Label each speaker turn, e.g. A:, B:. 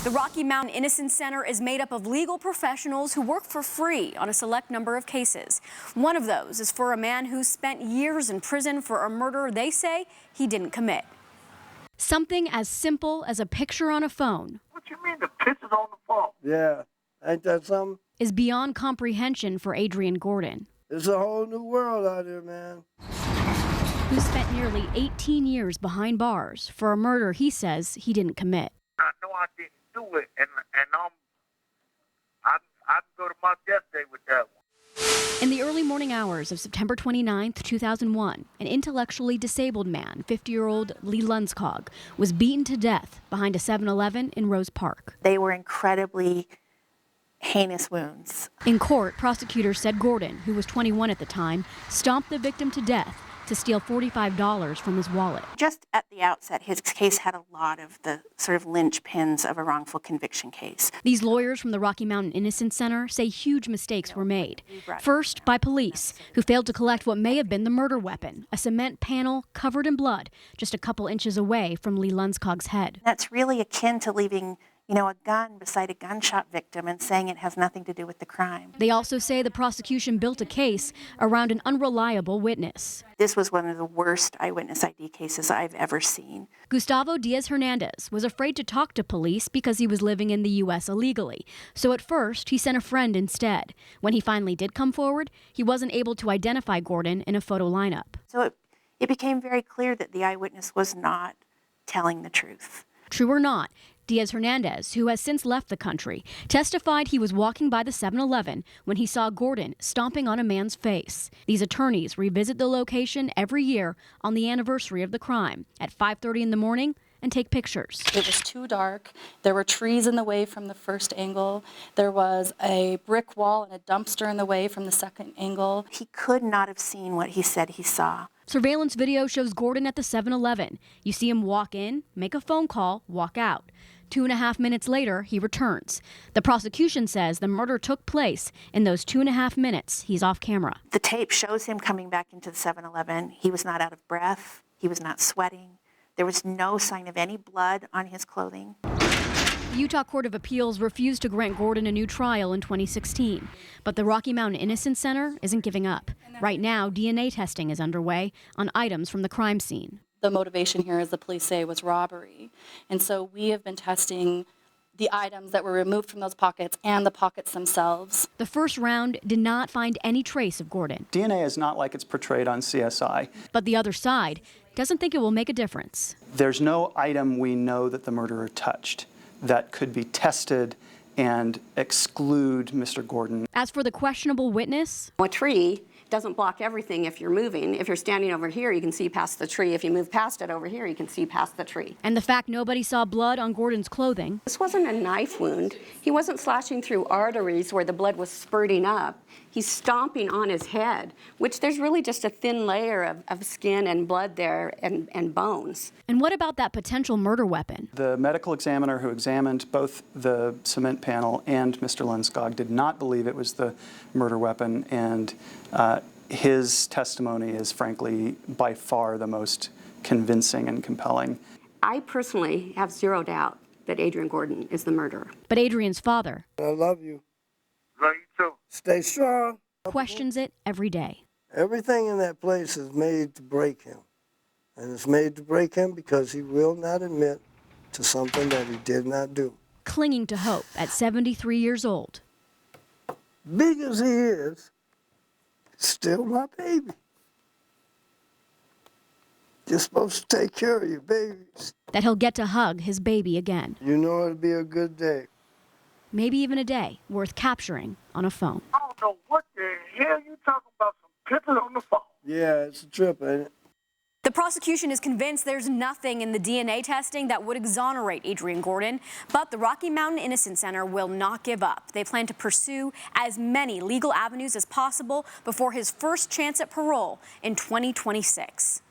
A: The Rocky Mountain Innocence Center is made up of legal professionals who work for free on a select number of cases. One of those is for a man who spent years in prison for a murder they say he didn't commit. Something as simple as a picture on a phone.
B: What you mean the picture's on the phone?
C: Yeah, ain't that something?
A: Is beyond comprehension for Adrian Gordon.
C: It's a whole new world out here, man.
A: Who spent nearly 18 years behind bars for a murder he says he didn't commit.
B: I know I didn't do it, and I'd go to my death day with that one.
A: In the early morning hours of September 29, 2001, an intellectually disabled man, 50-year-old Lee Lundskog, was beaten to death behind a 7-Eleven in Rose Park.
D: They were incredibly heinous wounds.
A: In court, prosecutors said Gordon, who was 21 at the time, stomped the victim to death to steal $45 from his wallet.
D: Just at the outset, his case had a lot of the sort of linchpins of a wrongful conviction case.
A: These lawyers from the Rocky Mountain Innocence Center say huge mistakes were made. First, by police, who failed to collect what may have been the murder weapon, a cement panel covered in blood, just a couple inches away from Lee Lundskog's head.
D: That's really akin to leaving a gun beside a gunshot victim and saying it has nothing to do with the crime.
A: They also say the prosecution built a case around an unreliable witness.
D: This was one of the worst eyewitness ID cases I've ever seen.
A: Gustavo Diaz-Hernandez was afraid to talk to police because he was living in the U.S. illegally. So at first, he sent a friend instead. When he finally did come forward, he wasn't able to identify Gordon in a photo lineup.
D: So it became very clear that the eyewitness was not telling the truth.
A: True or not, Diaz-Hernandez, who has since left the country, testified he was walking by the 7-Eleven when he saw Gordon stomping on a man's face. These attorneys revisit the location every year on the anniversary of the crime at 5:30 in the morning and take pictures.
E: It was too dark. There were trees in the way from the first angle. There was a brick wall and a dumpster in the way from the second angle.
D: He could not have seen what he said he saw.
A: Surveillance video shows Gordon at the 7-Eleven. You see him walk in, make a phone call, walk out. 2.5 minutes later, he returns. The prosecution says the murder took place in those 2.5 minutes he's off camera.
D: The tape shows him coming back into the 7-Eleven. He was not out of breath. He was not sweating. There was no sign of any blood on his clothing.
A: The Utah Court of Appeals refused to grant Gordon a new trial in 2016, but the Rocky Mountain Innocence Center isn't giving up. Right now, DNA testing is underway on items from the crime scene.
E: The motivation here, as the police say, was robbery. And so we have been testing the items that were removed from those pockets and the pockets themselves.
A: The first round did not find any trace of Gordon.
F: DNA is not like it's portrayed on CSI.
A: But the other side doesn't think it will make a difference.
F: There's no item we know that the murderer touched that could be tested and exclude Mr. Gordon.
A: As for the questionable witness,
G: a tree doesn't block everything if you're moving. If you're standing over here, you can see past the tree. If you move past it over here, you can see past the tree.
A: And the fact nobody saw blood on Gordon's clothing.
G: This wasn't a knife wound. He wasn't slashing through arteries where the blood was spurting up. He's stomping on his head, which there's really just a thin layer of skin and blood there and bones.
A: And what about that potential murder weapon?
F: The medical examiner who examined both the cement panel and Mr. Lundskog did not believe it was the murder weapon, and his testimony is frankly by far the most convincing and compelling.
G: I personally have zero doubt that Adrian Gordon is the murderer.
A: But Adrian's father,
C: I love you.
B: Love you too.
C: Stay strong.
A: questions it every day.
C: Everything in that place is made to break him. And it's made to break him because he will not admit to something that he did not do.
A: Clinging to hope at 73 years old.
C: Big as he is, still my baby. You're supposed to take care of your babies.
A: That he'll get to hug his baby again.
C: You know it'll be a good day.
A: Maybe even a day worth capturing on a phone.
B: I don't know what the hell you talking about, some pictures on the phone.
C: Yeah, it's a trip, ain't it?
A: The prosecution is convinced there's nothing in the DNA testing that would exonerate Adrian Gordon, but the Rocky Mountain Innocence Center will not give up. They plan to pursue as many legal avenues as possible before his first chance at parole in 2026.